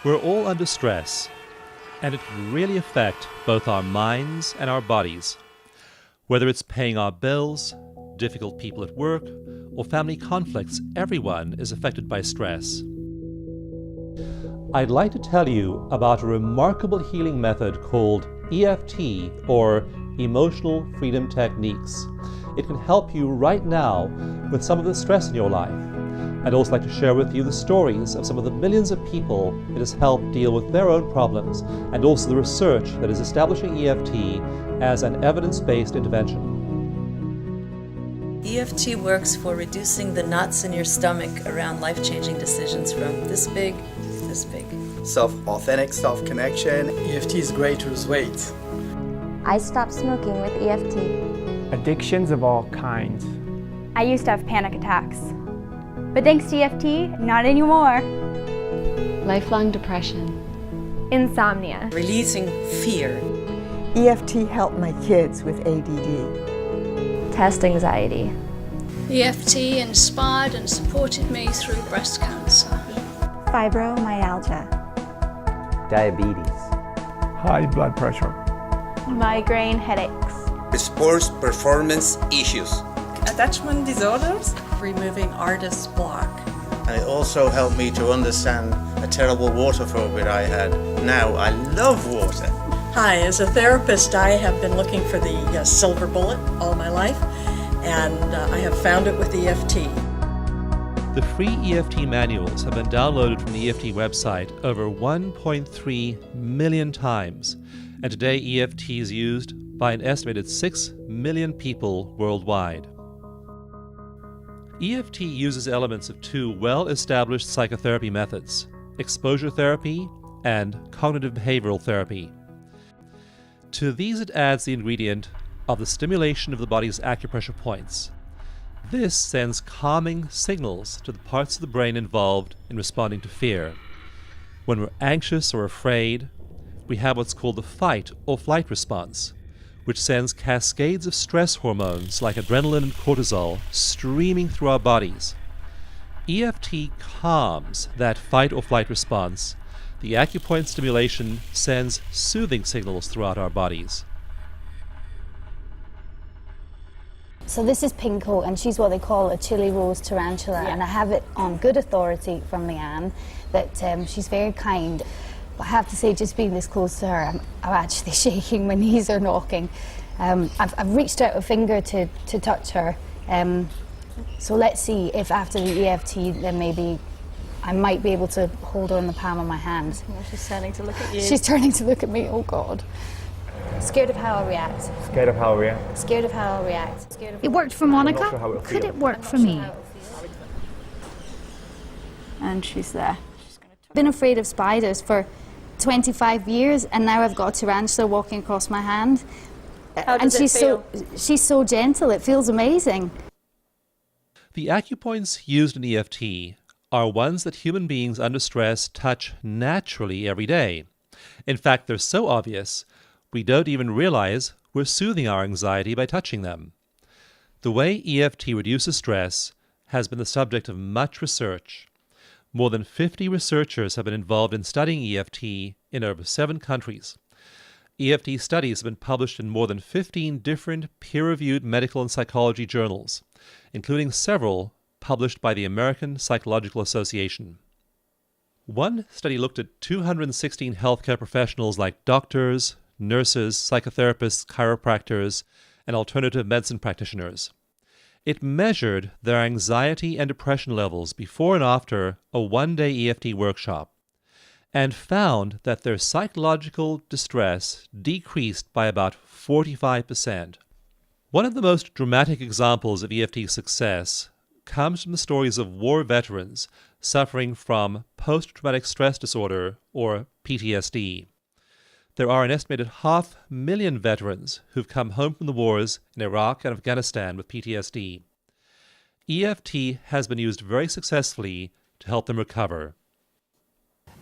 We're all under stress, and it can really affect both our minds and our bodies. Whether it's paying our bills, difficult people at work, or family conflicts, everyone is affected by stress. I'd like to tell you about a remarkable healing method called EFT, or Emotional Freedom Techniques. It can help you right now with some of the stress in your life. I'd also like to share with you the stories of some of the millions of people it has helped deal with their own problems, and also the research that is establishing EFT as an evidence-based intervention. EFT works for reducing the knots in your stomach around life-changing decisions from this big to this big. Authentic self-connection. EFT is great to lose weight. I stopped smoking with EFT. Addictions of all kinds. I used to have panic attacks. But thanks to EFT, not anymore. Lifelong depression. Insomnia. Releasing fear. EFT helped my kids with ADD. Test anxiety. EFT inspired and supported me through breast cancer. Fibromyalgia. Diabetes. High blood pressure. Migraine headaches. Sports performance issues. Attachment disorders. Removing artist's block. And it also helped me to understand a terrible water phobia I had. Now I love water. Hi, as a therapist, I have been looking for the silver bullet all my life, and I have found it with EFT. The free EFT manuals have been downloaded from the EFT website over 1.3 million times, and today EFT is used by an estimated 6 million people worldwide. EFT uses elements of two well-established psychotherapy methods, exposure therapy and cognitive behavioral therapy. To these it adds the ingredient of the stimulation of the body's acupressure points. This sends calming signals to the parts of the brain involved in responding to fear. When we're anxious or afraid, we have what's called the fight or flight response, which sends cascades of stress hormones like adrenaline and cortisol streaming through our bodies. EFT calms that fight or flight response. The acupoint stimulation sends soothing signals throughout our bodies. So this is Pinko, and she's what they call a chili rose tarantula, and I have it on good authority from Leanne that she's very kind. I have to say, just being this close to her, I'm actually shaking, my knees are knocking. I've reached out a finger to touch her, so let's see if after the EFT then maybe I might be able to hold her in the palm of my hand. Well, she's turning to look at you. She's turning to look at me, oh God. Scared of how I'll react. Scared of how I react. Scared of how I'll react. Scared of It worked for Monica. Sure Could it work for me? And she's there. I've been afraid of spiders for 25 years, and now I've got a tarantula walking across my hand. How does it feel? She's so gentle, it feels amazing. The acupoints used in EFT are ones that human beings under stress touch naturally every day. In fact, they're so obvious, we don't even realize we're soothing our anxiety by touching them. The way EFT reduces stress has been the subject of much research. More than 50 researchers have been involved in studying EFT in over 7 countries. EFT studies have been published in more than 15 different peer-reviewed medical and psychology journals, including several published by the American Psychological Association. One study looked at 216 healthcare professionals like doctors, nurses, psychotherapists, chiropractors, and alternative medicine practitioners. It measured their anxiety and depression levels before and after a one-day EFT workshop, and found that their psychological distress decreased by about 45%. One of the most dramatic examples of EFT success comes from the stories of war veterans suffering from post-traumatic stress disorder, or PTSD. There are an estimated 500,000 veterans who've come home from the wars in Iraq and Afghanistan with PTSD. EFT has been used very successfully to help them recover.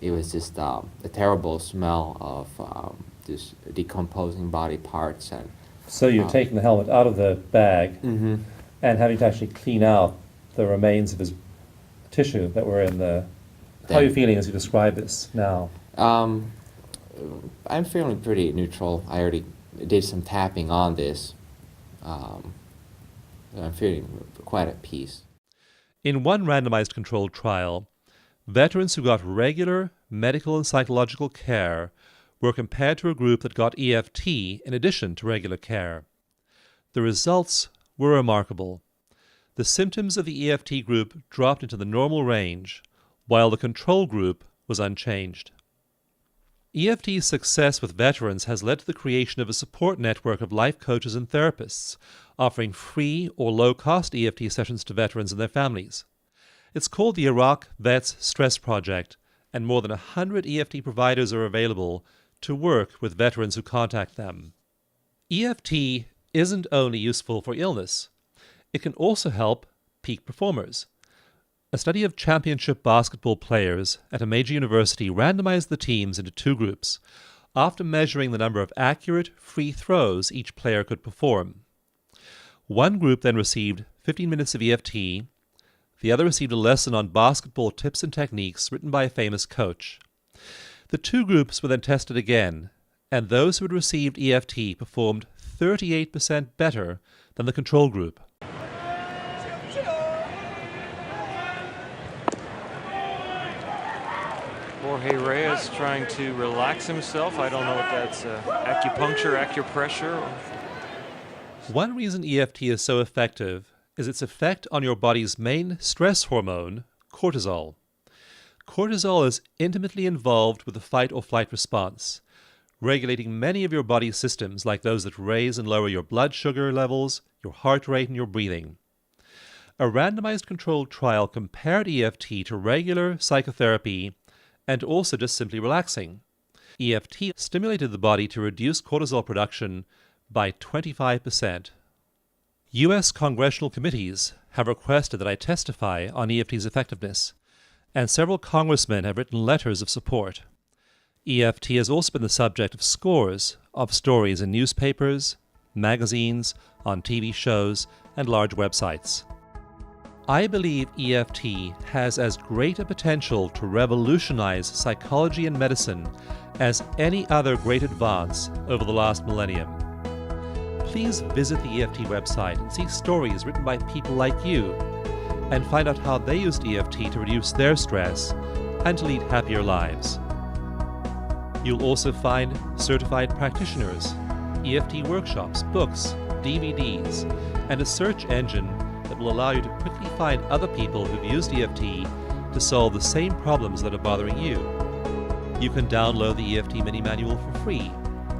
It was just a terrible smell of just decomposing body parts. And So you're taking the helmet out of the bag mm-hmm. and having to actually clean out the remains of his tissue that were in the How are you feeling as you describe this now? I'm feeling pretty neutral. I already did some tapping on this. I'm feeling quite at peace. In one randomized controlled trial, veterans who got regular medical and psychological care were compared to a group that got EFT in addition to regular care. The results were remarkable. The symptoms of the EFT group dropped into the normal range, while the control group was unchanged. EFT's success with veterans has led to the creation of a support network of life coaches and therapists, offering free or low-cost EFT sessions to veterans and their families. It's called the Iraq Vets Stress Project, and more than 100 EFT providers are available to work with veterans who contact them. EFT isn't only useful for illness. It can also help peak performers. A study of championship basketball players at a major university randomized the teams into two groups, after measuring the number of accurate free throws each player could perform. One group then received 15 minutes of EFT, the other received a lesson on basketball tips and techniques written by a famous coach. The two groups were then tested again, and those who had received EFT performed 38% better than the control group. Jorge Reyes trying to relax himself. I don't know what that's, acupuncture, acupressure. One reason EFT is so effective is its effect on your body's main stress hormone, cortisol. Cortisol is intimately involved with the fight or flight response, regulating many of your body's systems like those that raise and lower your blood sugar levels, your heart rate, and your breathing. A randomized controlled trial compared EFT to regular psychotherapy and also just simply relaxing. EFT stimulated the body to reduce cortisol production by 25%. U.S. congressional committees have requested that I testify on EFT's effectiveness, and several congressmen have written letters of support. EFT has also been the subject of scores of stories in newspapers, magazines, on TV shows, and large websites. I believe EFT has as great a potential to revolutionize psychology and medicine as any other great advance over the last millennium. Please visit the EFT website and see stories written by people like you, and find out how they used EFT to reduce their stress and to lead happier lives. You'll also find certified practitioners, EFT workshops, books, DVDs, and a search engine that will allow you to quickly find other people who've used EFT to solve the same problems that are bothering you. You can download the EFT mini manual for free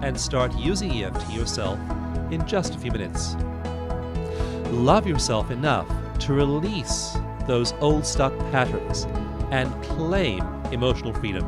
and start using EFT yourself in just a few minutes. Love yourself enough to release those old stuck patterns and claim emotional freedom.